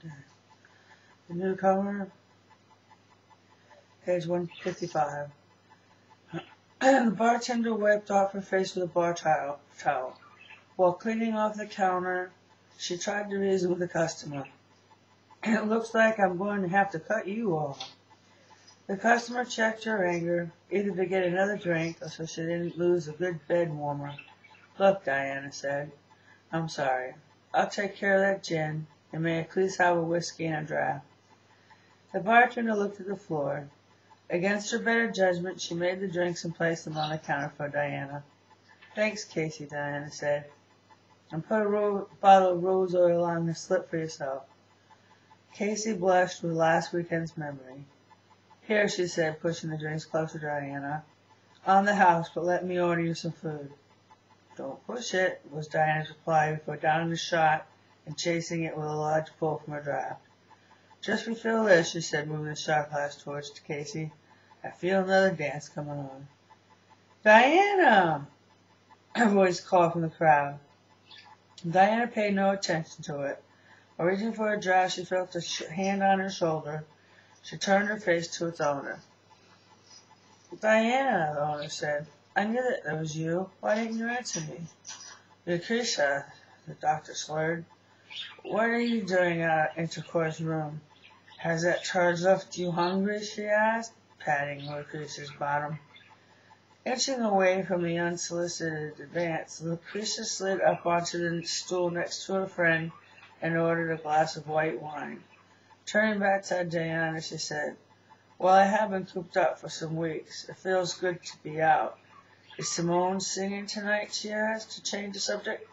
The Newcomer, page 155. The bartender wiped off her face with a bar towel. While cleaning off the counter, she tried to reason with the customer. It looks like I'm going to have to cut you off. The customer checked her anger, either to get another drink or so she didn't lose a good bed warmer. Look, Diana said, I'm sorry. I'll take care of that gin, and may I please have a whiskey and a draft. The bartender looked at the floor. Against her better judgment, she made the drinks and placed them on the counter for Diana. Thanks, Casey, Diana said. And put a bottle of rose oil on the slip for yourself. Casey blushed with last weekend's memory. Here, she said, pushing the drinks closer to Diana. On the house, but let me order you some food. Don't push it, was Diana's reply before downing the shot and chasing it with a large pull from her draft. Just refill this, she said, moving the shot glass towards Casey. I feel another dance coming on. Diana! Her voice called from the crowd. Diana paid no attention to it. Reaching for a draft, she felt a hand on her shoulder. She turned her face to its owner. Diana, the owner said, I knew that was you. Why didn't you answer me? Lucretia, the doctor slurred. What are you doing in our intercourse room? Has that charge left you hungry? She asked, patting Lucretia's bottom. Inching away from the unsolicited advance, Lucretia slid up onto the stool next to her friend and ordered a glass of white wine. Turning back to Diana, she said, Well, I have been cooped up for some weeks. It feels good to be out. Is Simone singing tonight? She asked, to change the subject.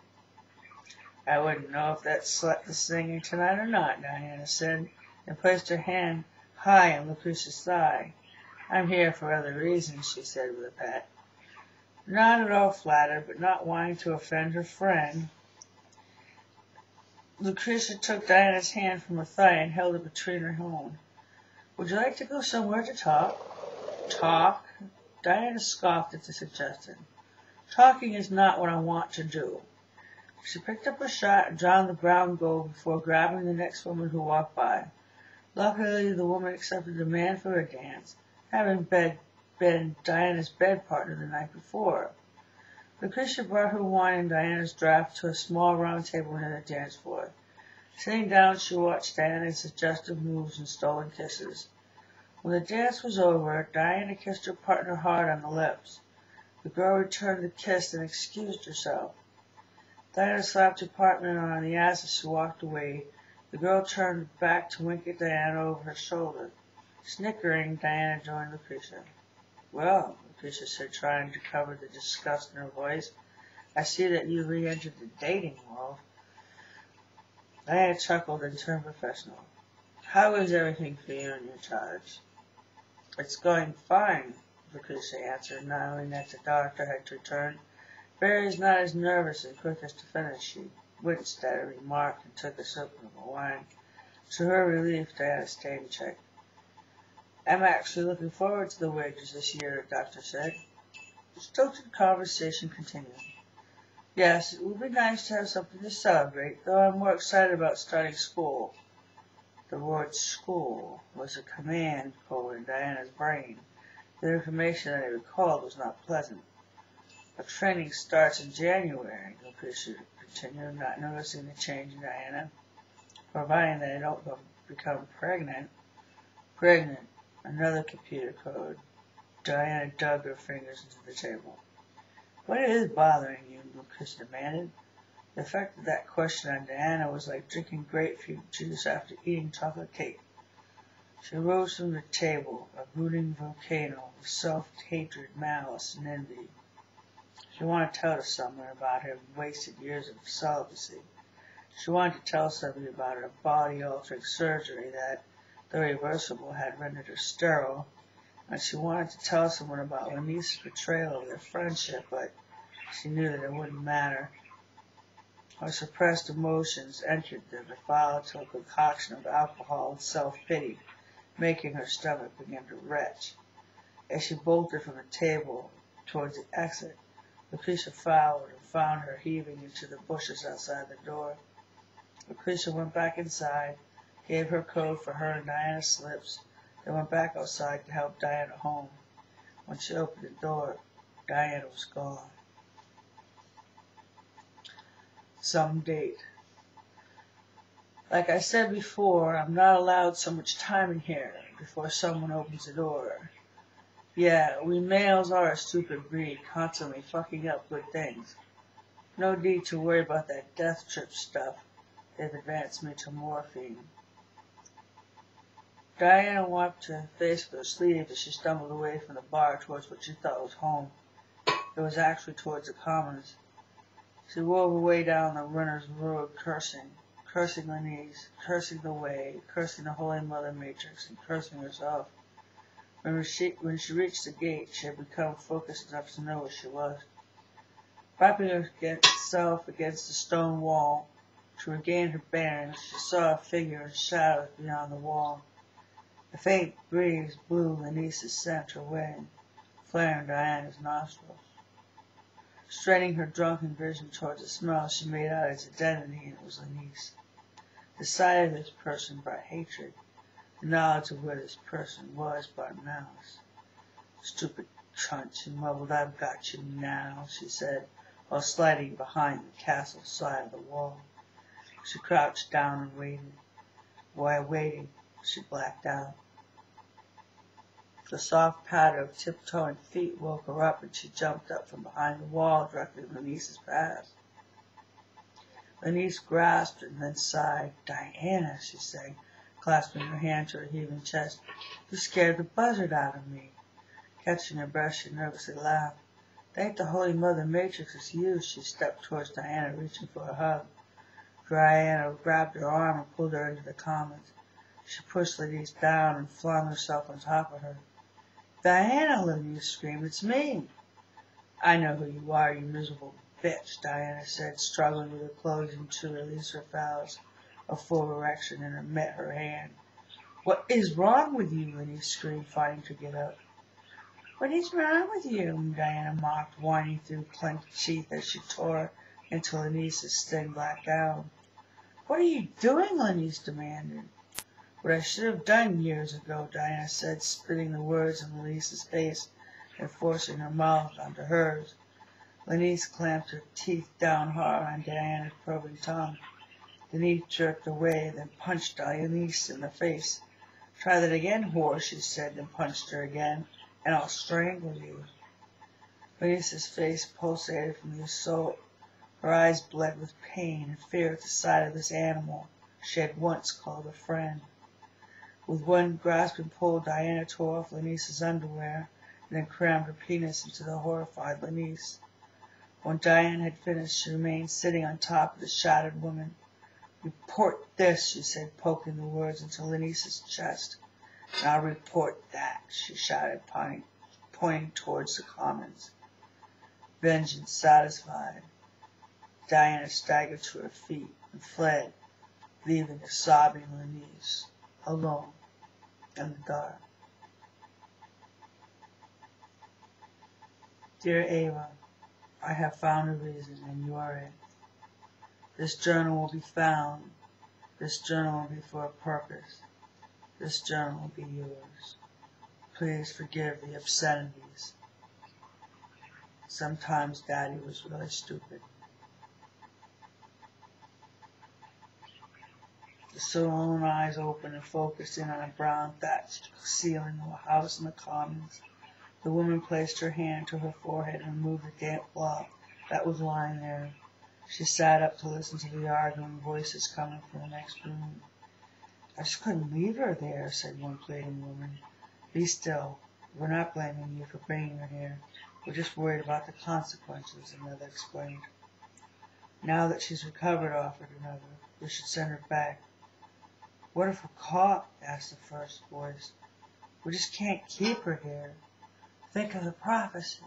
I wouldn't know if that slut is singing tonight or not, Diana said, and placed her hand high on Lucretia's thigh. I'm here for other reasons, she said with a pat. Not at all flattered, but not wanting to offend her friend, Lucretia took Diana's hand from her thigh and held it between her own. Would you like to go somewhere to talk? Talk? Diana scoffed at the suggestion. Talking is not what I want to do. She picked up her shot and drowned the brown gold before grabbing the next woman who walked by. Luckily, the woman accepted the man for a dance, having been Diana's bed partner the night before. Lucretia brought her wine and Diana's draft to a small round table near the dance floor. Sitting down, she watched Diana's suggestive moves and stolen kisses. When the dance was over, Diana kissed her partner hard on the lips. The girl returned the kiss and excused herself. Diana slapped her partner on the ass as she walked away. The girl turned back to wink at Diana over her shoulder. Snickering, Diana joined Lucretia. Well, Lucretia said, trying to cover the disgust in her voice, I see that you re-entered the dating world. Diana chuckled and turned professional. How is everything for you in your charge? It's going fine, Lucretia answered, knowing that the doctor had returned. Barry's not as nervous and quick as to finish. She winced at a remark and took a sip of the wine. To her relief, Diana stayed in check. I'm actually looking forward to the wages this year, the doctor said. The stilted conversation continued. Yes, it would be nice to have something to celebrate, though I'm more excited about starting school. The word school was a command code in Diana's brain. The information that it recalled was not pleasant. The training starts in January, Lucretia continued, not noticing the change in Diana. Providing that I don't become pregnant. Pregnant. Another computer code. Diana dug her fingers into the table. What is bothering you? Lucretia demanded. The effect of that question on Diana was like drinking grapefruit juice after eating chocolate cake. She rose from the table, a brooding volcano of self-hatred, malice, and envy. She wanted to tell someone about her wasted years of celibacy. She wanted to tell somebody about her body-altering surgery that, though irreversible, had rendered her sterile, and she wanted to tell someone about Lanice's betrayal of their friendship, but she knew that it wouldn't matter. Her suppressed emotions entered the volatile concoction of alcohol and self-pity, making her stomach begin to retch. As she bolted from the table towards the exit, Lucretia followed and found her heaving into the bushes outside the door. Lucretia went back inside, gave her code for her and Diana's slips, then went back outside to help Diana home. When she opened the door, Diana was gone. Some date. Like I said before, I'm not allowed so much time in here before someone opens the door. Yeah, we males are a stupid breed, constantly fucking up good things. No need to worry about that death trip stuff. They've advanced me to morphine. Diana wiped her face with her sleeve as she stumbled away from the bar towards what she thought was home. It was actually towards the commons. She wove her way down the runner's road, cursing Lenise, cursing the way, cursing the Holy Mother Matrix, and cursing herself. When she reached the gate, she had become focused enough to know where she was. Wrapping herself against the stone wall to regain her bearings, she saw a figure in shadows beyond the wall. A faint breeze blew Lenise's scent her way, flaring Diana's nostrils. Straining her drunken vision towards the smell, she made out its identity, and it was Lenise. The sight of this person brought hatred. The knowledge of where this person was brought malice. Stupid cunt, she mumbled. I've got you now, she said, while sliding behind the castle side of the wall. She crouched down and waited. While waiting, she blacked out. The soft patter of tiptoeing feet woke her up, and she jumped up from behind the wall directly in Lenise's path. Lenise grasped and then sighed. Diana, she said, clasping her hand to her heaving chest, you scared the buzzard out of me. Catching her breath, she nervously laughed. Thank the Holy Mother Matrix it's you. She stepped towards Diana, reaching for a hug. Diana grabbed her arm and pulled her into the commons. She pushed Lenise down and flung herself on top of her. Diana, Lenise screamed, it's me. I know who you are, you miserable bitch, Diana said, struggling with her clothing to release her phallus. A full erection and met her hand. What is wrong with you? Lenise screamed, fighting to get up. What is wrong with you? Diana mocked, whining through clenched teeth as she tore into Lenise's thin black gown. What are you doing? Lenise demanded. What I should have done years ago, Diana said, spitting the words in Lenise's face and forcing her mouth onto hers. Lenise clamped her teeth down hard on Diana's probing tongue. Lenise jerked away, then punched Lenise in the face. Try that again, whore, she said, then punched her again, and I'll strangle you. Lenise's face pulsated from the assault. Her eyes bled with pain and fear at the sight of this animal she had once called a friend. With one grasping pull, Diana tore off Lenise's underwear and then crammed her penis into the horrified Lenise. When Diana had finished, she remained sitting on top of the shattered woman. Report this, she said, poking the words into Lenise's chest. And I'll report that, she shouted, pointing towards the commons. Vengeance satisfied, Diana staggered to her feet and fled, leaving a sobbing Lenise alone in the dark. Dear Ava, I have found a reason, and you are it. This journal will be found. This journal will be for a purpose. This journal will be yours. Please forgive the obscenities. Sometimes Daddy was really stupid. The sullen eyes opened and focused in on a brown thatched ceiling of a house in the commons. The woman placed her hand to her forehead and removed the damp blob that was lying there. She sat up to listen to the arguing voices coming from the next room. I just couldn't leave her there, said one pleading woman. Be still. We're not blaming you for bringing her here. We're just worried about the consequences, another explained. Now that she's recovered, offered another, we should send her back. What if we're caught? Asked the first voice. We just can't keep her here. Think of the prophecy.